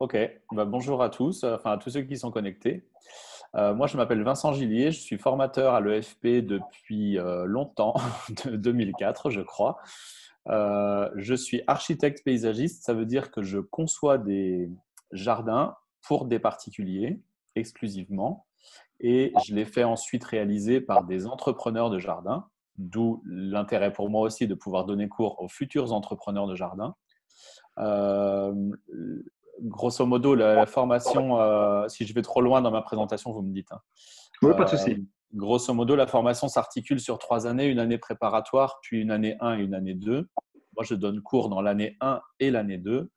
Ok, bonjour à tous, enfin à tous ceux qui sont connectés. Moi, je m'appelle Vincent Gillier, je suis formateur à l'EFP depuis longtemps, de 2004, je crois. Je suis architecte paysagiste, ça veut dire que je conçois des jardins pour des particuliers exclusivement et je les fais ensuite réaliser par des entrepreneurs de jardins, d'où l'intérêt pour moi aussi de pouvoir donner cours aux futurs entrepreneurs de jardins. Euh, Grosso modo, la formation, si je vais trop loin dans ma présentation, vous me dites, hein. Oui, pas de Euh, souci. Grosso modo, la formation s'articule sur 3 années, une année préparatoire, puis une année 1 et une année 2. Moi, je donne cours dans l'année 1 et l'année 2,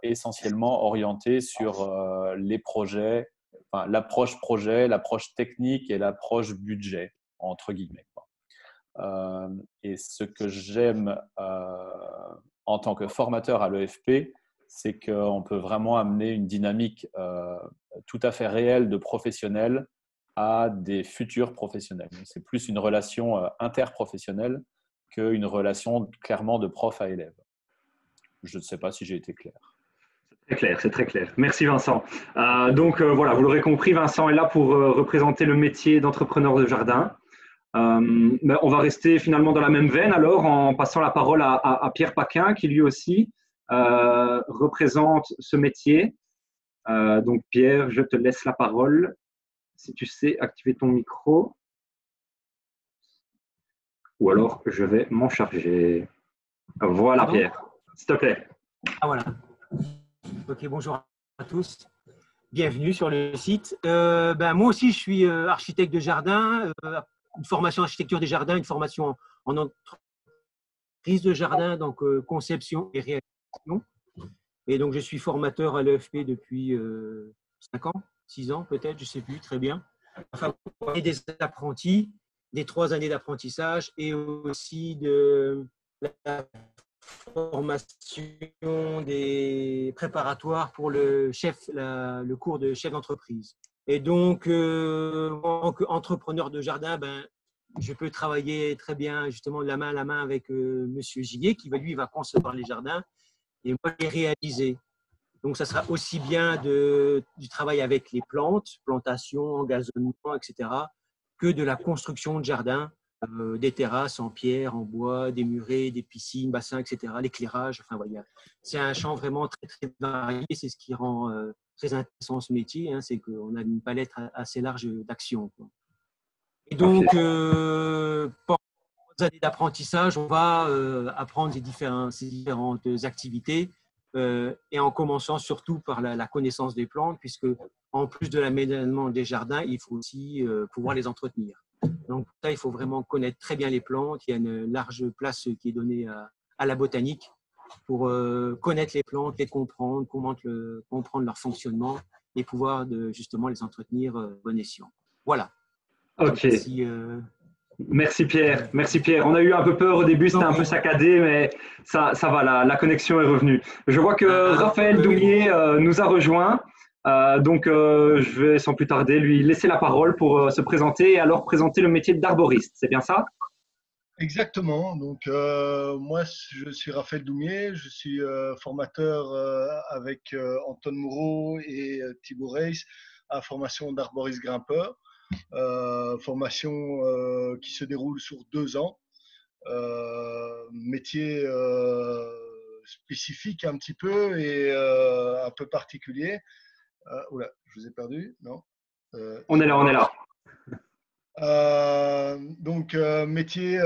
essentiellement orienté sur les projets, enfin, l'approche projet, l'approche technique et l'approche budget, entre guillemets, quoi. Et ce que j'aime en tant que formateur à l'EFP, c'est qu'on peut vraiment amener une dynamique tout à fait réelle de professionnels à des futurs professionnels. C'est plus une relation interprofessionnelle qu'une relation clairement de prof à élève. Je ne sais pas si j'ai été clair. Très clair, c'est très clair. Merci Vincent. Voilà, vous l'aurez compris, Vincent est là pour représenter le métier d'entrepreneur de jardin. Mais on va rester finalement dans la même veine alors en passant la parole à Pierre Paquin qui lui aussi représente ce métier. Donc Pierre, je te laisse la parole. Si tu sais activer ton micro ou alors je vais m'en charger. Voilà Pardon? Pierre, s'il te plaît. Ah voilà. Ok, bonjour à tous. Bienvenue sur le site. Moi aussi, je suis architecte de jardin, une formation architecture des jardins, une formation en entreprise de jardin, donc conception et réalisation. Et donc, je suis formateur à l'EFP depuis 5 ans, 6 ans peut-être, je ne sais plus très bien. Enfin, des apprentis, des 3 années d'apprentissage et aussi de la formation des préparatoires pour le cours de chef d'entreprise. Et donc, en tant qu'entrepreneur de jardin, je peux travailler très bien justement de la main à la main avec Monsieur Gillier qui lui va concevoir les jardins et moi les réaliser. Donc, ça sera aussi bien du travail avec les plantes, plantation, engazonnement, etc., que de la construction de jardins, des terrasses en pierre, en bois, des murets, des piscines, bassins, etc., l'éclairage. Enfin, voilà. C'est un champ vraiment très, très varié. C'est ce qui rend très intéressant ce métier, hein, c'est qu'on a une palette assez large d'actions. Et Ok. donc, pendant les années d'apprentissage, on va apprendre ces différentes activités et en commençant surtout par la connaissance des plantes, puisque en plus de l'aménagement des jardins, il faut aussi pouvoir les entretenir. Donc, ça, il faut vraiment connaître très bien les plantes. Il y a une large place qui est donnée à la botanique pour connaître les plantes, les comprendre, comprendre leur fonctionnement et pouvoir justement les entretenir bon escient. Voilà. Je sais Ok. pas si, Merci Pierre. Merci Pierre. On a eu un peu peur au début, c'était un peu oui. saccadé, mais ça va, la connexion est revenue. Je vois que Raphaël Oui. Doumier nous a rejoint. Je vais sans plus tarder lui laisser la parole pour se présenter et alors présenter le métier d'arboriste. C'est bien ça? Exactement. Donc, moi, je suis Raphaël Doumier. Je suis formateur avec Anton Moreau et Thibaut Reis à formation d'arboriste grimpeur. Formation qui se déroule sur 2 ans. Métier spécifique un petit peu et un peu particulier. Oula, je vous ai perdu, non? On est là, on est là. Métier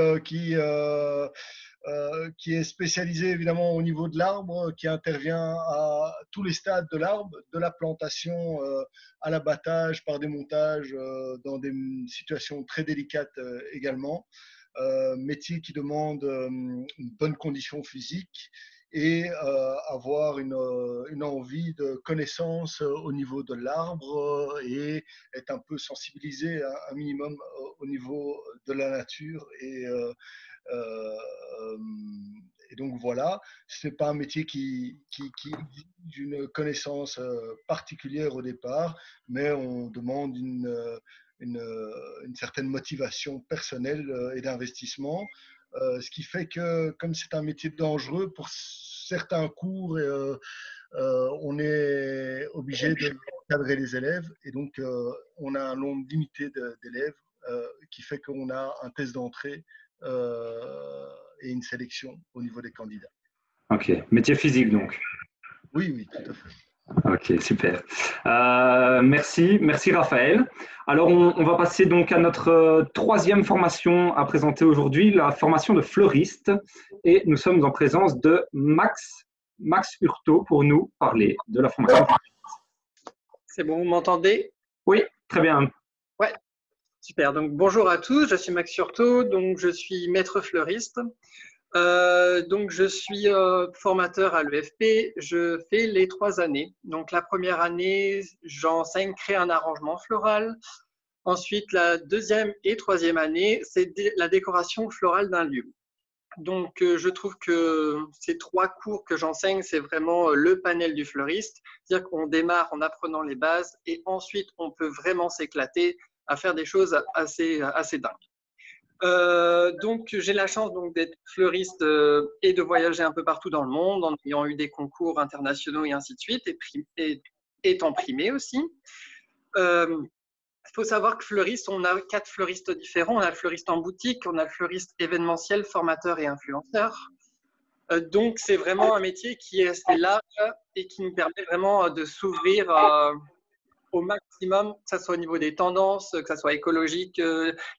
qui est spécialisé évidemment au niveau de l'arbre, qui intervient à tous les stades de l'arbre, de la plantation à l'abattage par démontage dans des situations très délicates également. Métier qui demande une bonne condition physique et avoir une envie de connaissance au niveau de l'arbre et être un peu sensibilisé un minimum au niveau de la nature et donc voilà, ce n'est pas un métier qui exige une connaissance particulière au départ, mais on demande une certaine motivation personnelle et d'investissement. Ce qui fait que, comme c'est un métier dangereux, pour certains cours, on est obligé de cadrer les élèves. Et donc, on a un nombre limité d'élèves qui fait qu'on a un test d'entrée et une sélection au niveau des candidats. Ok, métier physique donc. Oui, oui, tout à fait. Ok, super. Merci Raphaël. Alors, on va passer donc à notre troisième formation à présenter aujourd'hui, la formation de fleuriste. Et nous sommes en présence de Max Hurtaud pour nous parler de la formation. C'est bon, vous m'entendez? Oui, très bien. Ouais, super. Donc, bonjour à tous, je suis Max Hurtaud, donc je suis maître fleuriste. Donc, je suis formateur à l'EFP. Je fais les 3 années. Donc, la première année, j'enseigne créer un arrangement floral. Ensuite, la deuxième et troisième année, c'est la décoration florale d'un lieu. Donc, je trouve que ces 3 cours que j'enseigne, c'est vraiment le panel du fleuriste. C'est-à-dire qu'on démarre en apprenant les bases et ensuite, on peut vraiment s'éclater à faire des choses assez dingues. Donc, j'ai la chance d'être fleuriste et de voyager un peu partout dans le monde en ayant eu des concours internationaux et ainsi de suite, et étant primé aussi. Il faut savoir que fleuriste, on a 4 fleuristes différents. On a le fleuriste en boutique, on a le fleuriste événementiel, formateur et influenceur. Donc, c'est vraiment un métier qui est assez large et qui nous permet vraiment de s'ouvrir au maximum, que ce soit au niveau des tendances, que ce soit écologique,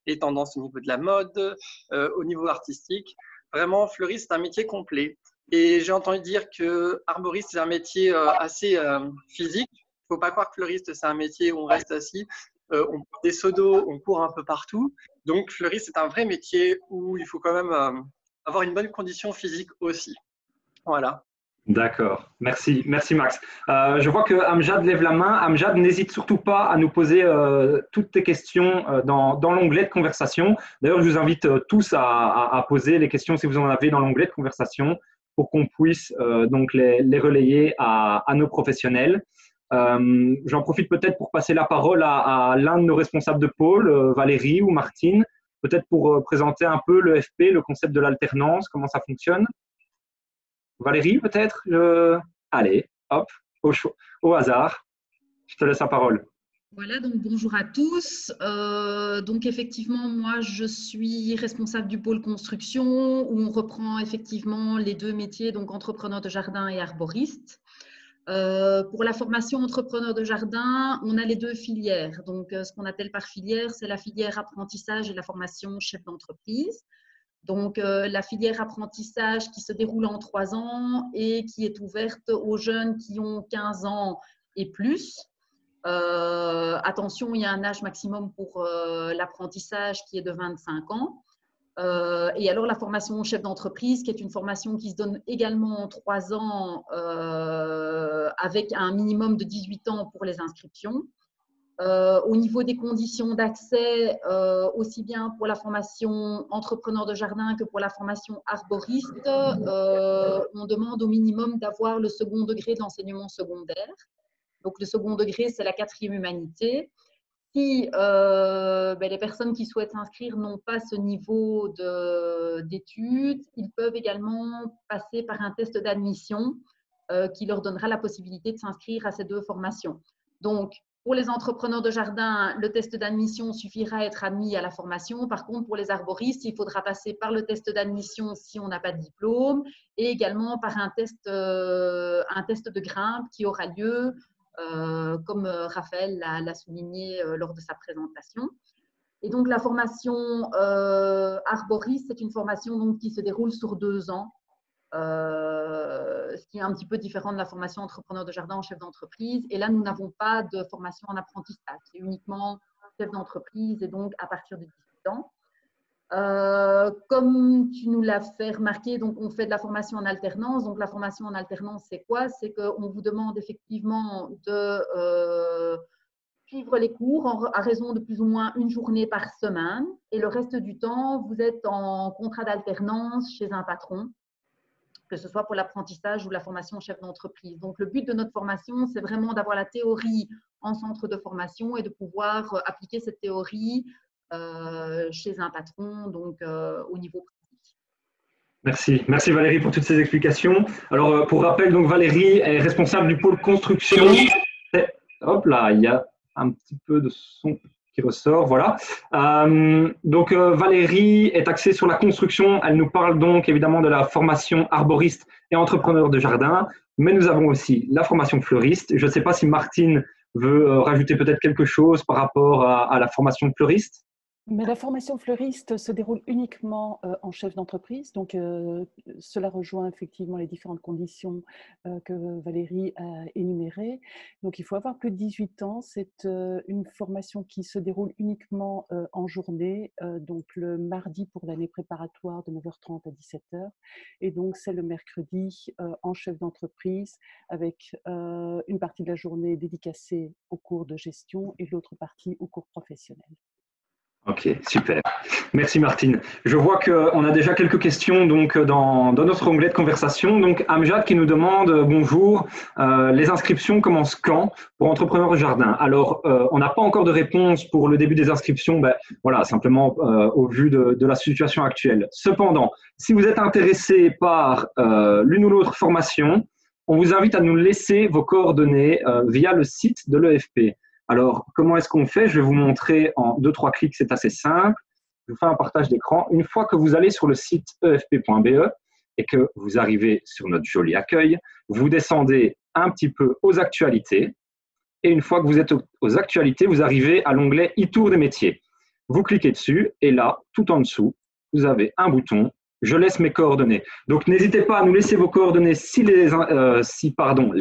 les tendances au niveau de la mode, au niveau artistique. Vraiment, fleuriste, c'est un métier complet. Et j'ai entendu dire que arboriste, c'est un métier assez physique. Il ne faut pas croire que fleuriste, c'est un métier où on reste assis. On porte des seaux d'eau, on court un peu partout. Donc, fleuriste, c'est un vrai métier où il faut quand même avoir une bonne condition physique aussi. Voilà. D'accord, merci Max. Je vois que Amjad lève la main. Amjad, n'hésite surtout pas à nous poser toutes tes questions dans l'onglet de conversation. D'ailleurs, je vous invite tous à poser les questions si vous en avez dans l'onglet de conversation pour qu'on puisse donc les relayer à nos professionnels. J'en profite peut-être pour passer la parole à l'un de nos responsables de pôle, Valérie ou Martine, peut-être pour présenter un peu le FP, le concept de l'alternance, comment ça fonctionne. Valérie, peut-être Allez, hop, au hasard. Je te laisse la parole. Voilà, donc bonjour à tous. Donc effectivement, moi, je suis responsable du pôle construction où on reprend effectivement les 2 métiers, donc entrepreneur de jardin et arboriste. Pour la formation entrepreneur de jardin, on a les 2 filières. Donc, ce qu'on appelle par filière, c'est la filière apprentissage et la formation chef d'entreprise. Donc, la filière apprentissage qui se déroule en 3 ans et qui est ouverte aux jeunes qui ont 15 ans et plus. Attention, il y a un âge maximum pour l'apprentissage qui est de 25 ans. Et alors, la formation chef d'entreprise, qui est une formation qui se donne également en 3 ans avec un minimum de 18 ans pour les inscriptions. Au niveau des conditions d'accès, aussi bien pour la formation entrepreneur de jardin que pour la formation arboriste, on demande au minimum d'avoir le second degré d'enseignement secondaire. Donc, le second degré, c'est la 4e humanité. Si les personnes qui souhaitent s'inscrire n'ont pas ce niveau d'études, ils peuvent également passer par un test d'admission qui leur donnera la possibilité de s'inscrire à ces 2 formations. Donc, pour les entrepreneurs de jardin, le test d'admission suffira à être admis à la formation. Par contre, pour les arboristes, il faudra passer par le test d'admission si on n'a pas de diplôme et également par un test de grimpe qui aura lieu, comme Raphaël l'a souligné lors de sa présentation. Et donc, la formation arboriste, c'est une formation donc, qui se déroule sur 2 ans. Ce qui est un petit peu différent de la formation entrepreneur de jardin en chef d'entreprise. Et là, nous n'avons pas de formation en apprentissage. C'est uniquement chef d'entreprise et donc à partir de 18 ans. Comme tu nous l'as fait remarquer, donc on fait de la formation en alternance. Donc la formation en alternance, c'est quoi? C'est qu'on vous demande effectivement de suivre les cours à raison de plus ou moins 1 journée par semaine. Et le reste du temps, vous êtes en contrat d'alternance chez un patron, que ce soit pour l'apprentissage ou la formation chef d'entreprise. Donc, le but de notre formation, c'est vraiment d'avoir la théorie en centre de formation et de pouvoir appliquer cette théorie chez un patron, donc au niveau pratique. Merci Valérie pour toutes ces explications. Alors, pour rappel, donc Valérie est responsable du pôle construction. Hop là, il y a un petit peu de son qui ressort, voilà. Donc Valérie est axée sur la construction. Elle nous parle donc évidemment de la formation arboriste et entrepreneur de jardin, mais nous avons aussi la formation fleuriste. Je ne sais pas si Martine veut rajouter peut-être quelque chose par rapport à la formation fleuriste. Mais la formation fleuriste se déroule uniquement en chef d'entreprise, donc cela rejoint effectivement les différentes conditions que Valérie a énumérées. Donc il faut avoir plus de 18 ans, c'est une formation qui se déroule uniquement en journée, donc le mardi pour l'année préparatoire de 9h30 à 17h, et donc c'est le mercredi en chef d'entreprise avec une partie de la journée dédicacée aux cours de gestion et l'autre partie aux cours professionnels. Ok, super. Merci Martine. Je vois qu'on a déjà quelques questions donc, dans notre onglet de conversation. Donc Amjad qui nous demande bonjour, les inscriptions commencent quand pour entrepreneurs de jardin? Alors, on n'a pas encore de réponse pour le début des inscriptions, voilà, simplement au vu de la situation actuelle. Cependant, si vous êtes intéressé par l'une ou l'autre formation, on vous invite à nous laisser vos coordonnées via le site de l'EFP. Alors, comment est-ce qu'on fait? Je vais vous montrer en 2-3 clics, c'est assez simple. Je vous fais un partage d'écran. Une fois que vous allez sur le site efp.be et que vous arrivez sur notre joli accueil, vous descendez un petit peu aux actualités. Et une fois que vous êtes aux actualités, vous arrivez à l'onglet e-tour des métiers. Vous cliquez dessus et là, tout en dessous, vous avez un bouton « Je laisse mes coordonnées ». Donc, n'hésitez pas à nous laisser vos coordonnées si les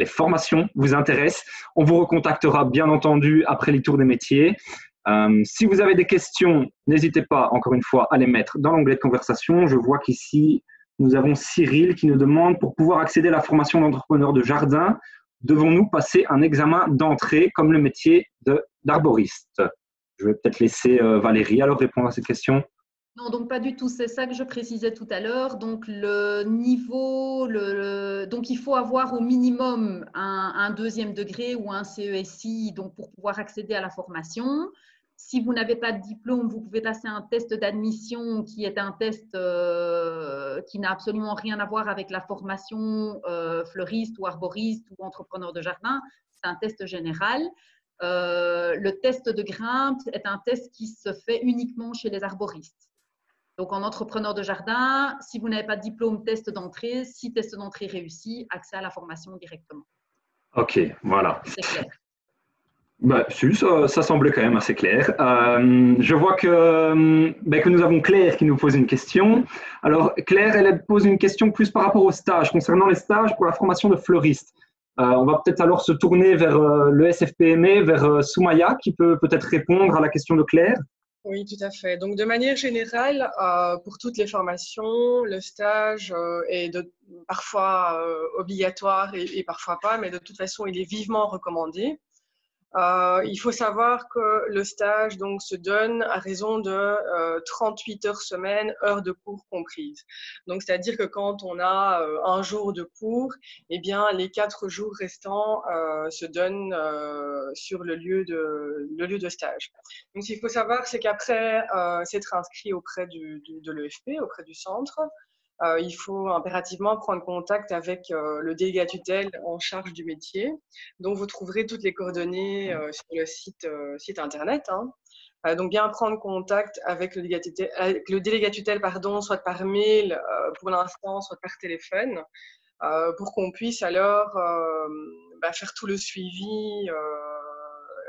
formations vous intéressent. On vous recontactera bien entendu après l'e-tour des métiers. Si vous avez des questions, n'hésitez pas, encore une fois, à les mettre dans l'onglet de conversation. Je vois qu'ici, nous avons Cyril qui nous demande « Pour pouvoir accéder à la formation d'entrepreneur de jardin, devons-nous passer un examen d'entrée comme le métier d'arboriste ?» Je vais peut-être laisser Valérie alors répondre à cette question. Non, donc pas du tout. C'est ça que je précisais tout à l'heure. Donc le niveau, donc il faut avoir au minimum un deuxième degré ou un CESI donc pour pouvoir accéder à la formation. Si vous n'avez pas de diplôme, vous pouvez passer un test d'admission qui est un test qui n'a absolument rien à voir avec la formation fleuriste ou arboriste ou entrepreneur de jardin. C'est un test général. Le test de grimpe est un test qui se fait uniquement chez les arboristes. Donc, en entrepreneur de jardin, si vous n'avez pas de diplôme, test d'entrée. Si test d'entrée réussi, accès à la formation directement. Ok, voilà. C'est clair. Ça semblait quand même assez clair. Je vois que nous avons Claire qui nous pose une question. Alors, Claire, elle pose une question plus par rapport aux stages, concernant les stages pour la formation de fleuriste. On va peut-être alors se tourner vers le SFPME, vers Soumaya, qui peut peut-être répondre à la question de Claire. Oui, tout à fait. Donc, de manière générale, pour toutes les formations, le stage est parfois obligatoire et parfois pas, mais de toute façon, il est vivement recommandé. Il faut savoir que le stage donc, se donne à raison de 38 heures semaine, heures de cours comprises. Donc, c'est-à-dire que quand on a un jour de cours, eh bien, les 4 jours restants se donnent sur le lieu de stage. Donc, ce qu'il faut savoir, c'est qu'après s'être inscrit auprès de l'EFP, auprès du centre, il faut impérativement prendre contact avec le délégat tutelle en charge du métier. Donc, vous trouverez toutes les coordonnées sur le site internet. Donc, bien prendre contact avec le délégat tutelle, soit par mail pour l'instant, soit par téléphone, pour qu'on puisse alors faire tout le suivi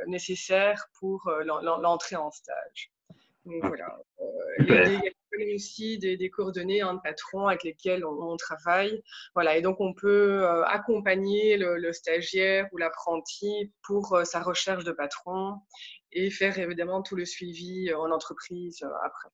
nécessaire pour l'entrée en stage. Donc, voilà. Il y a aussi des coordonnées de patrons avec lesquels on travaille. Voilà. Et donc, on peut accompagner le stagiaire ou l'apprenti pour sa recherche de patron et faire évidemment tout le suivi en entreprise après.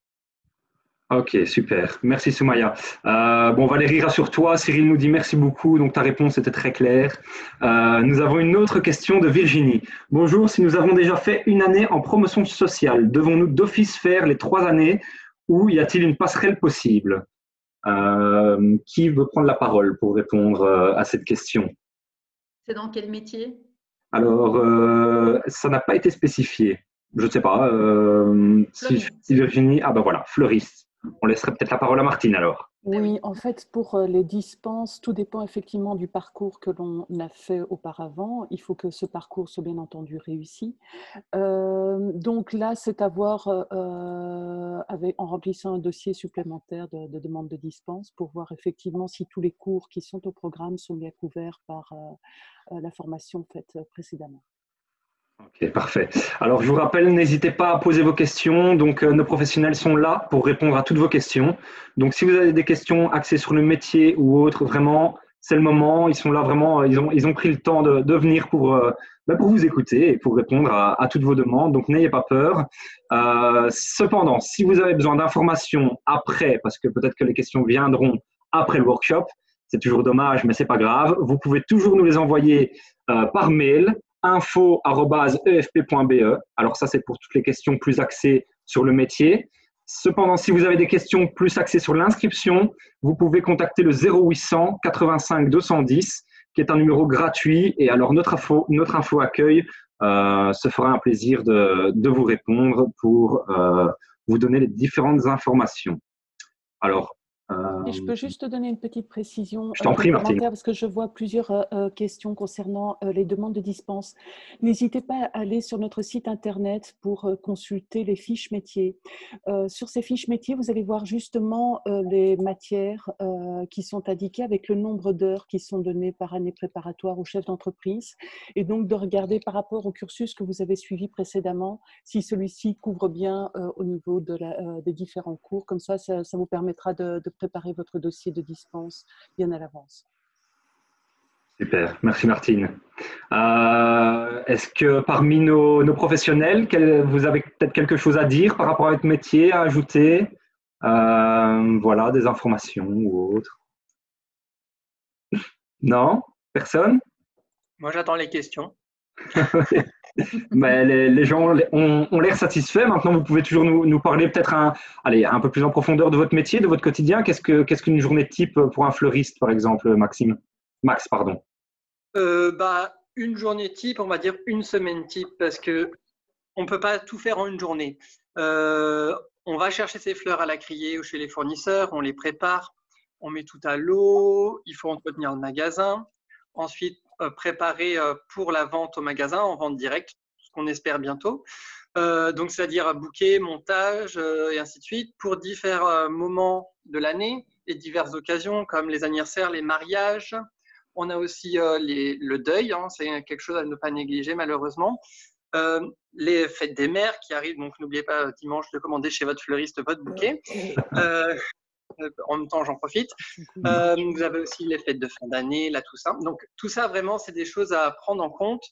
Ok, super. Merci Soumaya. Valérie, rassure-toi. Cyril nous dit merci beaucoup. Donc, ta réponse était très claire. Nous avons une autre question de Virginie. Bonjour, si nous avons déjà fait une année en promotion sociale, devons-nous d'office faire les 3 années ou y a-t-il une passerelle possible? Qui veut prendre la parole pour répondre à cette question? C'est dans quel métier? Alors, ça n'a pas été spécifié. Je ne sais pas. Si Virginie… Ah ben voilà, fleuriste. On laisserait peut-être la parole à Martine alors. Oui, en fait, pour les dispenses, tout dépend effectivement du parcours que l'on a fait auparavant. Il faut que ce parcours soit bien entendu réussi. Donc là, c'est à voir en remplissant un dossier supplémentaire de demande de dispense pour voir effectivement si tous les cours qui sont au programme sont bien couverts par la formation faite précédemment. Ok, parfait. Alors, je vous rappelle, n'hésitez pas à poser vos questions. Donc, nos professionnels sont là pour répondre à toutes vos questions. Donc, si vous avez des questions axées sur le métier ou autre, vraiment, c'est le moment. Ils sont là vraiment. Ils ont pris le temps de venir pour vous écouter et pour répondre à toutes vos demandes. Donc, n'ayez pas peur. Cependant, si vous avez besoin d'informations après, parce que peut-être que les questions viendront après le workshop, c'est toujours dommage, mais c'est pas grave. Vous pouvez toujours nous les envoyer par mail info@efp.be. Alors ça, c'est pour toutes les questions plus axées sur le métier. Cependant, si vous avez des questions plus axées sur l'inscription, vous pouvez contacter le 0800 85 210, qui est un numéro gratuit. Et alors, notre info accueil se fera un plaisir de vous répondre pour vous donner les différentes informations. Alors, Et je peux juste te donner une petite précision je t'en prie, Martine. complémentaire parce que je vois plusieurs questions concernant les demandes de dispense. N'hésitez pas à aller sur notre site internet pour consulter les fiches métiers. Sur ces fiches métiers, vous allez voir justement les matières qui sont indiquées avec le nombre d'heures qui sont données par année préparatoire au chef d'entreprise et donc de regarder par rapport au cursus que vous avez suivi précédemment si celui-ci couvre bien au niveau des différents cours. Comme ça vous permettra de préparer votre dossier de dispense bien à l'avance. Super, merci Martine. Est-ce que parmi nos professionnels, vous avez peut-être quelque chose à dire par rapport à votre métier, à ajouter voilà, des informations ou autre? Non? Personne? Moi, j'attends les questions. Mais les gens ont l'air satisfaits. Maintenant, vous pouvez toujours nous parler peut-être un peu plus en profondeur de votre métier, de votre quotidien. Qu'est-ce qu'une journée type pour un fleuriste, par exemple, Max, pardon. Une journée type, on va dire une semaine type, parce que on peut pas tout faire en une journée. On va chercher ses fleurs à la criée ou chez les fournisseurs, on les prépare, on met tout à l'eau, il faut entretenir le magasin. Ensuite, préparer pour la vente au magasin, en vente directe, ce qu'on espère bientôt. Donc, c'est-à-dire bouquet, montage et ainsi de suite pour différents moments de l'année et diverses occasions comme les anniversaires, les mariages. On a aussi le deuil, hein, c'est quelque chose à ne pas négliger malheureusement. Les fêtes des mères qui arrivent, donc n'oubliez pas dimanche de commander chez votre fleuriste votre bouquet. En même temps, j'en profite. Vous avez aussi les fêtes de fin d'année, là, tout ça. Donc, tout ça, vraiment, c'est des choses à prendre en compte.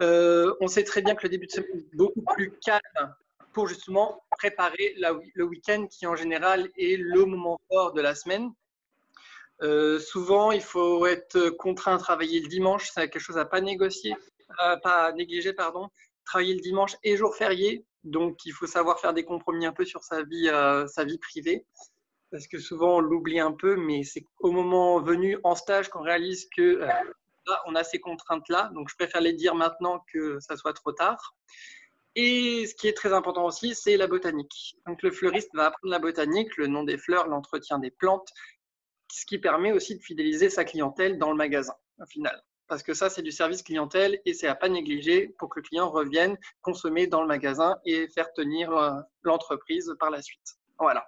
On sait très bien que le début de semaine est beaucoup plus calme pour justement préparer le week-end qui, en général, est le moment fort de la semaine. Souvent, il faut être contraint à travailler le dimanche. C'est quelque chose à pas négliger, Travailler le dimanche et jour férié. Donc, il faut savoir faire des compromis un peu sur sa vie privée. Parce que souvent, on l'oublie un peu, mais c'est au moment venu en stage qu'on réalise que on a ces contraintes-là. Donc, je préfère les dire maintenant que ça soit trop tard. Et ce qui est très important aussi, c'est la botanique. Donc, le fleuriste va apprendre la botanique, le nom des fleurs, l'entretien des plantes, ce qui permet aussi de fidéliser sa clientèle dans le magasin, au final. Parce que ça, c'est du service clientèle et c'est à pas négliger pour que le client revienne consommer dans le magasin et faire tenir l'entreprise par la suite. Voilà.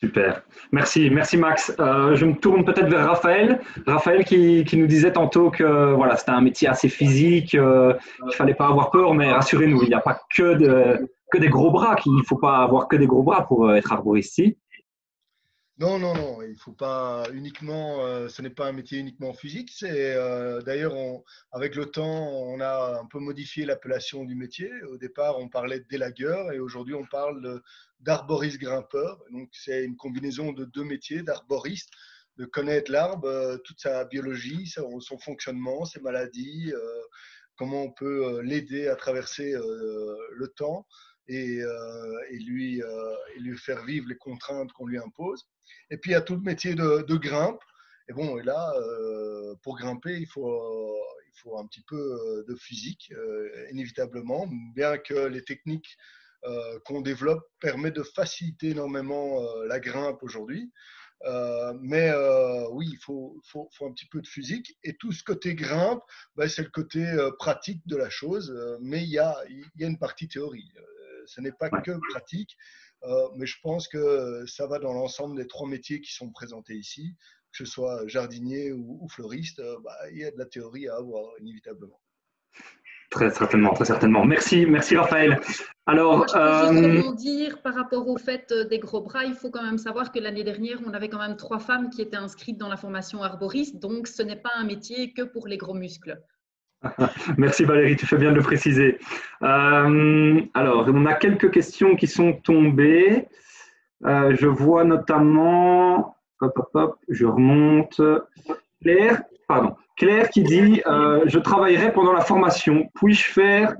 Super. Merci Max. Je me tourne peut-être vers Raphaël. Raphaël qui nous disait tantôt que voilà, c'était un métier assez physique, qu'il ne fallait pas avoir peur, mais rassurez-nous, il n'y a pas que des gros bras, il ne faut pas avoir que des gros bras pour être arboriste ici. Non, il faut pas uniquement, ce n'est pas un métier uniquement physique. D'ailleurs, avec le temps, on a un peu modifié l'appellation du métier. Au départ, on parlait d'élagueur et aujourd'hui, on parle d'arboriste grimpeur. Donc, c'est une combinaison de deux métiers, d'arboriste, de connaître l'arbre, toute sa biologie, son fonctionnement, ses maladies, comment on peut l'aider à traverser le temps et lui faire vivre les contraintes qu'on lui impose. Et puis, il y a tout le métier de grimpe. Et bon, et là, pour grimper, il faut un petit peu de physique, inévitablement, bien que les techniques qu'on développe permettent de faciliter énormément la grimpe aujourd'hui. Oui, il faut un petit peu de physique. Et tout ce côté grimpe, c'est le côté pratique de la chose. Mais il y a une partie théorie. Ce n'est pas que pratique. Mais je pense que ça va dans l'ensemble des 3 métiers qui sont présentés ici, que ce soit jardinier ou fleuriste. Il y a de la théorie à avoir, inévitablement. Très certainement, très certainement. Merci Raphaël. Alors, moi, je peux juste rebondir par rapport au fait des gros bras. Il faut quand même savoir que l'année dernière, on avait quand même 3 femmes qui étaient inscrites dans la formation arboriste. Donc, ce n'est pas un métier que pour les gros muscles. Merci Valérie, tu fais bien de le préciser. Alors, on a quelques questions qui sont tombées. Je vois notamment, je remonte. Claire qui dit je travaillerai pendant la formation. Puis-je faire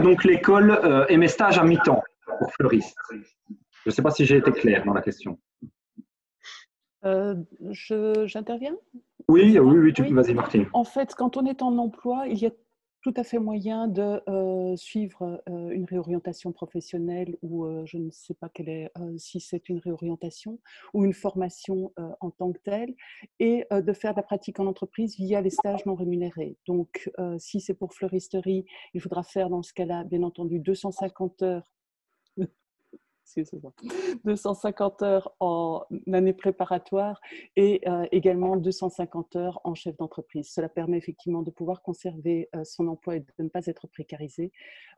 donc l'école et mes stages à mi-temps pour fleuriste? Je ne sais pas si j'ai été clair dans la question. J'interviens? Oui, vas-y Martine. En fait, quand on est en emploi, il y a tout à fait moyen de suivre une réorientation professionnelle ou je ne sais pas si c'est une réorientation ou une formation en tant que telle et de faire de la pratique en entreprise via les stages non rémunérés. Donc, si c'est pour fleuristerie, il faudra faire dans ce cas-là, bien entendu, 250 heures 250 heures en année préparatoire et également 250 heures en chef d'entreprise. Cela permet effectivement de pouvoir conserver son emploi et de ne pas être précarisé,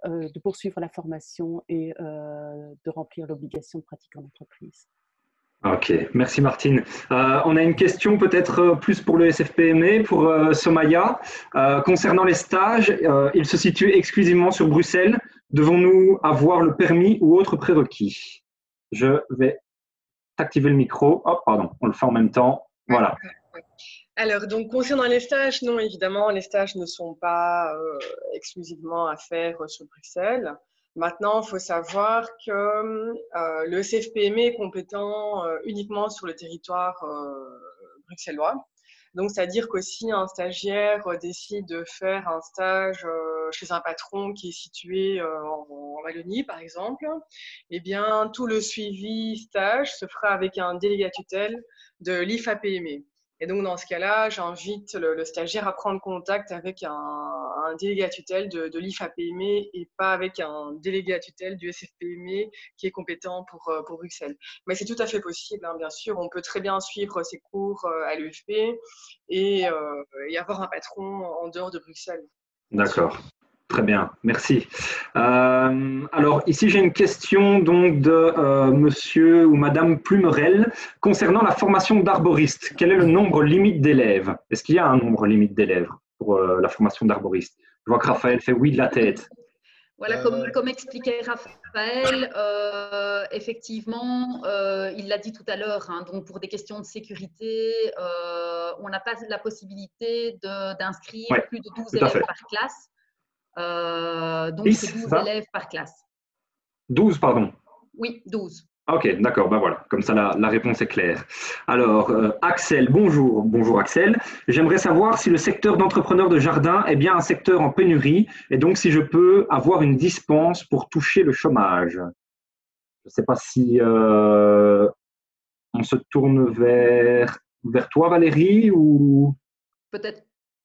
de poursuivre la formation et de remplir l'obligation de pratique en entreprise. Ok, merci Martine. On a une question peut-être plus pour le SFPME, pour Somaya. Concernant les stages, ils se situent exclusivement sur Bruxelles. Devons-nous avoir le permis ou autre prérequis? Je vais activer le micro. Oh, pardon, on le fait en même temps. Voilà. Alors, donc, concernant les stages, non, évidemment, les stages ne sont pas exclusivement à faire sur Bruxelles. Maintenant, il faut savoir que le CFPME est compétent uniquement sur le territoire bruxellois. Donc, c'est-à-dire que si un stagiaire décide de faire un stage chez un patron qui est situé en Wallonie, par exemple, eh bien, tout le suivi stage se fera avec un délégué à tutelle de l'IFAPME. Et donc, dans ce cas-là, j'invite le stagiaire à prendre contact avec un délégué à tutelle de l'IFAPME et pas avec un délégué à tutelle du SFPME qui est compétent pour Bruxelles. Mais c'est tout à fait possible, hein, bien sûr. On peut très bien suivre ses cours à l'UFP et avoir un patron en dehors de Bruxelles. D'accord. Très bien, merci. Alors ici j'ai une question donc de monsieur ou madame Plumerel concernant la formation d'arboriste. Quel est le nombre limite d'élèves? Est-ce qu'il y a un nombre limite d'élèves pour la formation d'arboriste? Je vois que Raphaël fait oui de la tête. Voilà, comme expliquait Raphaël, effectivement, il l'a dit tout à l'heure, hein, donc pour des questions de sécurité, on n'a pas la possibilité d'inscrire plus de 12 élèves par classe. Donc, 10, c'est 12 élèves par classe. 12, pardon. Oui, 12. Ok, d'accord, ben voilà, comme ça la réponse est claire. Alors, Axel, bonjour. Bonjour Axel. J'aimerais savoir si le secteur d'entrepreneur de jardin est bien un secteur en pénurie et donc si je peux avoir une dispense pour toucher le chômage. Je ne sais pas si on se tourne vers toi Valérie ou… Peut-être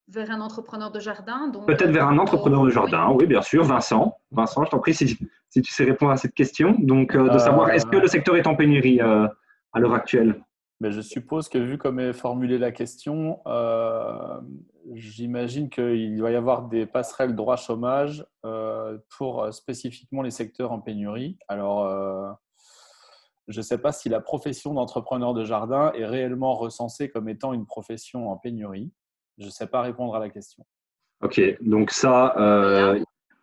vers un entrepreneur de jardin. Peut-être vers un entrepreneur de jardin, oui, bien sûr. Vincent, je t'en prie si tu sais répondre à cette question. Donc, de savoir, est-ce que le secteur est en pénurie à l'heure actuelle? Mais je suppose que vu comme est formulée la question, j'imagine qu'il doit y avoir des passerelles droit chômage pour spécifiquement les secteurs en pénurie. Alors, je ne sais pas si la profession d'entrepreneur de jardin est réellement recensée comme étant une profession en pénurie. Je ne sais pas répondre à la question. Ok, donc ça…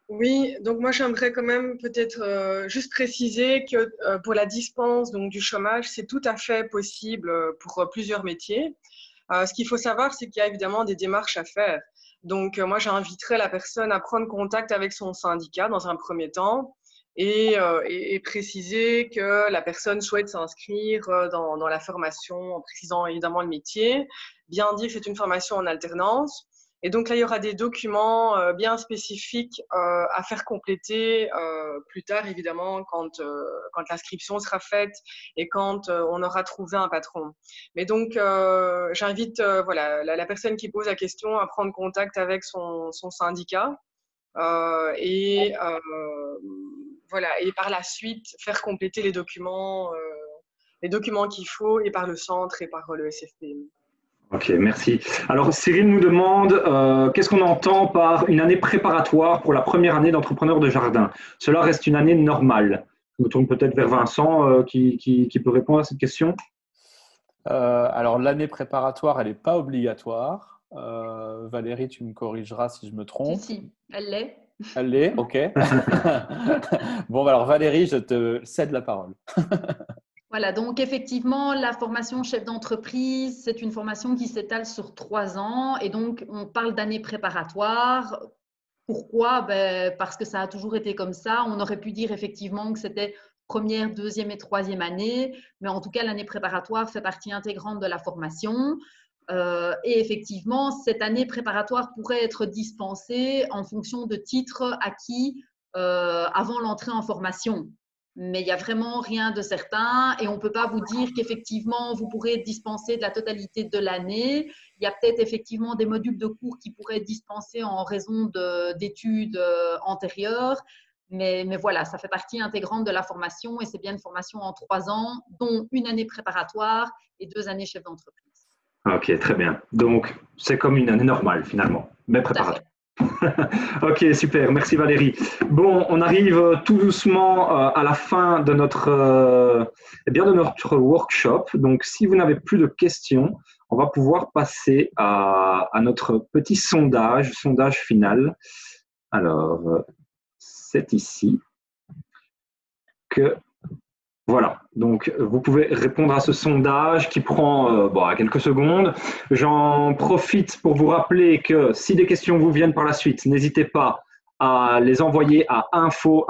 Oui, donc moi j'aimerais quand même peut-être juste préciser que pour la dispense donc, du chômage, c'est tout à fait possible pour plusieurs métiers. Ce qu'il faut savoir, c'est qu'il y a évidemment des démarches à faire. Donc moi j'inviterais la personne à prendre contact avec son syndicat dans un premier temps et préciser que la personne souhaite s'inscrire dans la formation en précisant évidemment le métier. Bien dire que c'est une formation en alternance. Et donc là, il y aura des documents bien spécifiques à faire compléter plus tard, évidemment, quand l'inscription sera faite et quand on aura trouvé un patron. Mais donc, j'invite voilà, la personne qui pose la question à prendre contact avec son syndicat et par la suite faire compléter les documents qu'il faut et par le centre et par le SFP. Ok, merci. Alors, Cyril nous demande qu'est-ce qu'on entend par une année préparatoire pour la première année d'entrepreneur de jardin? Cela reste une année normale. Je me tourne peut-être vers Vincent qui peut répondre à cette question. Alors, l'année préparatoire, elle n'est pas obligatoire. Valérie, tu me corrigeras si je me trompe. Si, elle l'est. Elle l'est, ok. Bon, alors Valérie, je te cède la parole. Voilà, donc effectivement, la formation chef d'entreprise, c'est une formation qui s'étale sur 3 ans et donc on parle d'année préparatoire. Pourquoi? Parce que ça a toujours été comme ça. On aurait pu dire effectivement que c'était première, deuxième et troisième année, mais en tout cas, l'année préparatoire fait partie intégrante de la formation. Et effectivement, cette année préparatoire pourrait être dispensée en fonction de titres acquis avant l'entrée en formation. Mais il n'y a vraiment rien de certain et on ne peut pas vous dire qu'effectivement, vous pourrez être dispensé de la totalité de l'année. Il y a peut-être effectivement des modules de cours qui pourraient être dispensés en raison d'études antérieures. Mais voilà, ça fait partie intégrante de la formation et c'est bien une formation en 3 ans, dont une année préparatoire et 2 années chef d'entreprise. Ok, très bien. Donc, c'est comme une année normale finalement, mais préparatoire. Ok, super. Merci Valérie. Bon, on arrive tout doucement à la fin de notre workshop. Donc, si vous n'avez plus de questions, on va pouvoir passer à notre petit sondage final. Alors, c'est ici que… Voilà, donc vous pouvez répondre à ce sondage qui prend quelques secondes. J'en profite pour vous rappeler que si des questions vous viennent par la suite, n'hésitez pas à les envoyer à info@efp.be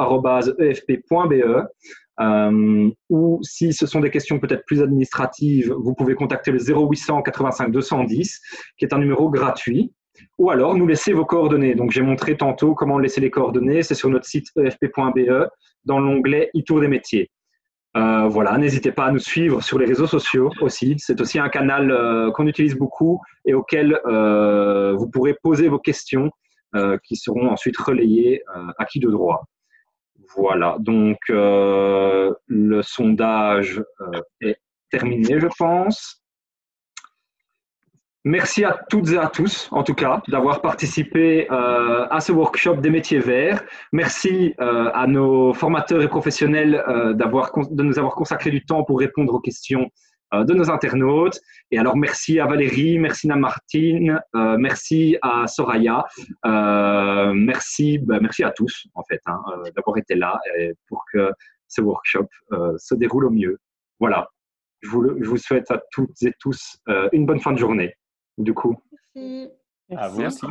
ou si ce sont des questions peut-être plus administratives, vous pouvez contacter le 0800 85 210 qui est un numéro gratuit. Ou alors nous laisser vos coordonnées. Donc j'ai montré tantôt comment laisser les coordonnées, c'est sur notre site efp.be dans l'onglet e-tour des métiers. Voilà, n'hésitez pas à nous suivre sur les réseaux sociaux aussi. C'est aussi un canal qu'on utilise beaucoup et auquel vous pourrez poser vos questions qui seront ensuite relayées à qui de droit. Voilà, donc le sondage est terminé, je pense. Merci à toutes et à tous, en tout cas, d'avoir participé à ce workshop des métiers verts. Merci à nos formateurs et professionnels de nous avoir consacré du temps pour répondre aux questions de nos internautes. Et alors, merci à Valérie, merci à Martine, merci à Soraya, merci à tous, en fait, d'avoir été là pour que ce workshop se déroule au mieux. Voilà, je vous souhaite à toutes et tous une bonne fin de journée. Du coup. Merci. À vous aussi.